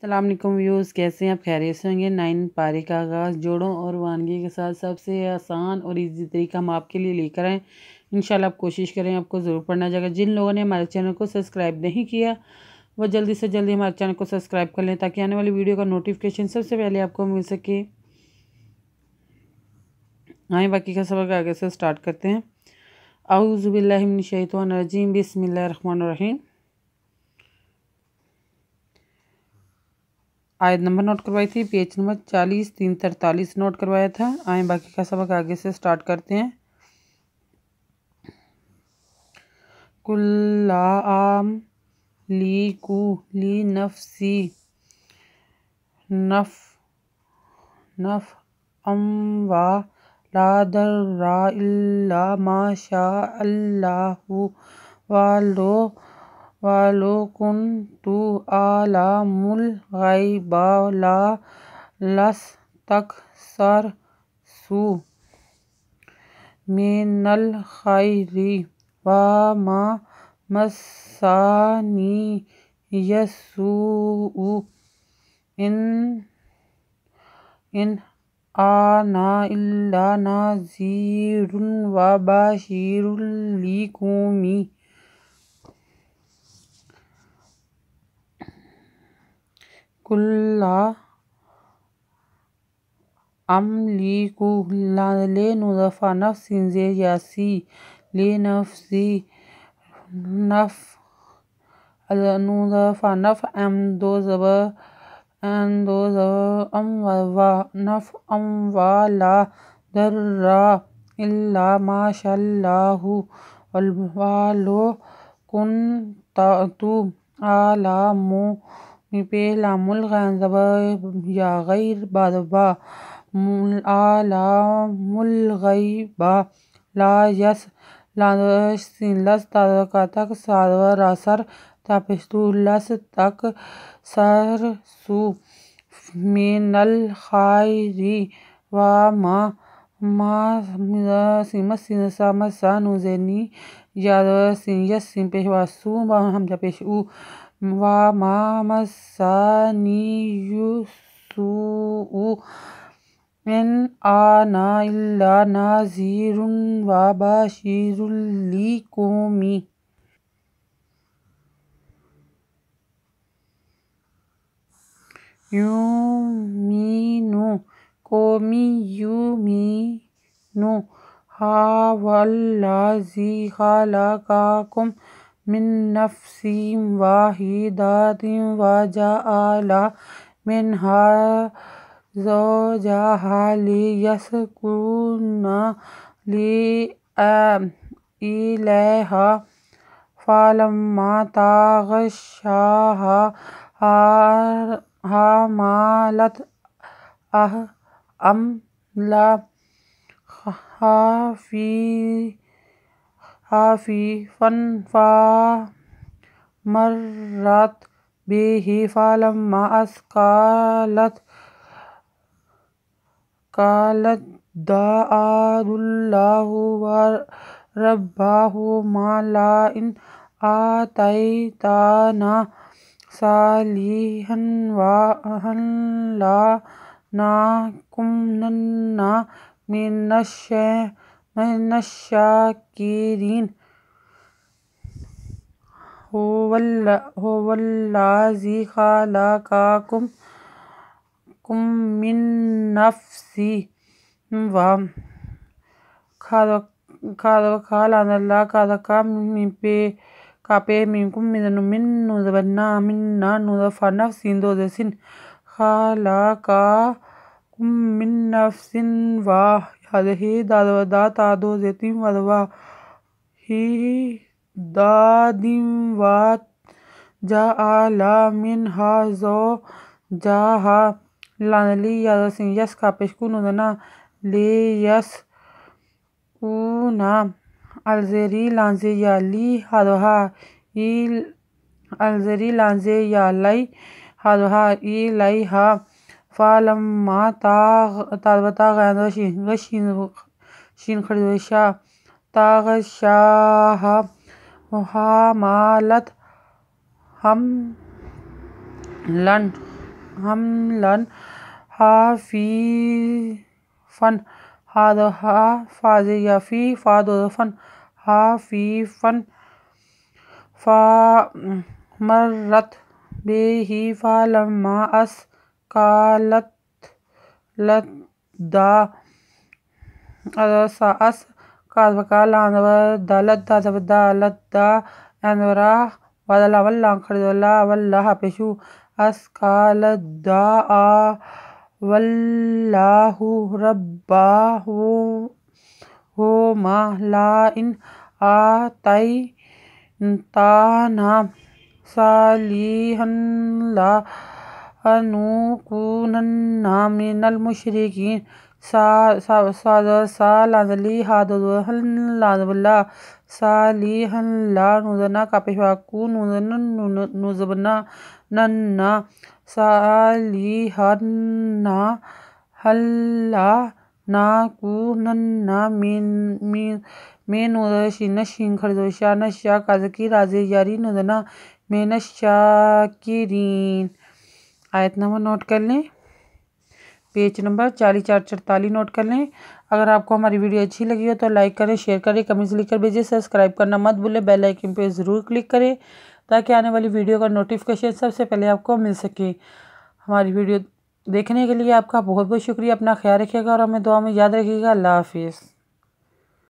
السلام علیکم ویوز، کیسے ہیں آپ؟ خیریت سے ہوں گے۔ 9 پارے کا آغاز جوڑوں اور وانگی کے ساتھ سب سے آسان اور ایزی طریقہ ہم آپ کے لیے لے کر آئیں۔ انشاءاللہ آپ کوشش کریں، آپ کو ضرور پڑھنا جائے گا۔ جن لوگوں نے ہمارے چینل کو سبسکرائب نہیں کیا وہ جلدی سے جلدی ہمارے چینل کو سبسکرائب کر لیں تاکہ آنے والی ویڈیو کا نوٹیفیکیشن سب سے پہلے آپ کو مل سکے۔ آئیں باقی کا سبق آگے سے سٹارٹ کرتے ہیں۔ اعوذ باللہ من الشیطان الرجیم، بسم اللہ الرحمن الرحیم۔ آیت نمبر نوٹ کروائی تھی، پیج نمبر 40 343 نوٹ کروایا تھا۔ آئیں باقی کا سبق آگے سے سٹارٹ کرتے ہیں۔ قُل لا أملك لنفسي نفعا ولا ضرا إلا ما شاء الله ولو كنت أعلم الغيب لاستكثرت من الخير وما مسني السوء إن أنا إلا نذير وبشير لقوم قُل لا أملك لنفسي نفعا ولا ضرا إلا ما شاء الله ولو كنت أعلم الغيب یا غیر بادبا عالم الغیب لستكثرت من الخير وما مسني السوء حمزہ پیش او وما مسني السوء إن أنا إلا نذير وبشير لقوم يؤمنون هو الذي خلقكم من نفس واحدة وجعل منها زوجها ليسكن إليها فلما تغشاها حملت حملا خفيفا فمرت به فلما أثقلت قالت دعوا الله ربهما لئن آتيتنا صالحا لنكونن من الشاكرين هو الذي خلقكم من نفس من نفس واحدة وجعل منها زوجها ليسكن إليها فلما تغشاها حملت حملا حملن حافیفن حافظ یا فی فاد و فن حافیفن فمرت به فلما اسقالت لدا وقال لدا اندورا واللہ واللہ پیشو اسقالدا واللہ ربہما لئن آتیتانا صالحا لنکونن من المشرکین صالحا لنذبنا کپشواکو نذبنا ننا صالحا لنکونن من الشاکرین نشا کازکی رازی یاری نذنا من الشاکرین۔ آیت نمبر نوٹ کر لیں، پیج نمبر 4444 نوٹ کر لیں۔ اگر آپ کو ہماری ویڈیو اچھی لگی ہو تو لائک کریں، شیئر کریں، کمنٹس لکھ کر بھیجیں، سبسکرائب کرنا مت بھولیں، بیل آئیکن پہ ضرور کلک کریں تاکہ آنے والی ویڈیو کا نوٹیفیکیشن سب سے پہلے آپ کو مل سکے۔ ہماری ویڈیو دیکھنے کے لیے آپ کا بہت بہت شکریہ، اپنا خیال رکھیے گا اور ہمیں دعا میں یاد رکھیے گا۔ اللہ حافظ۔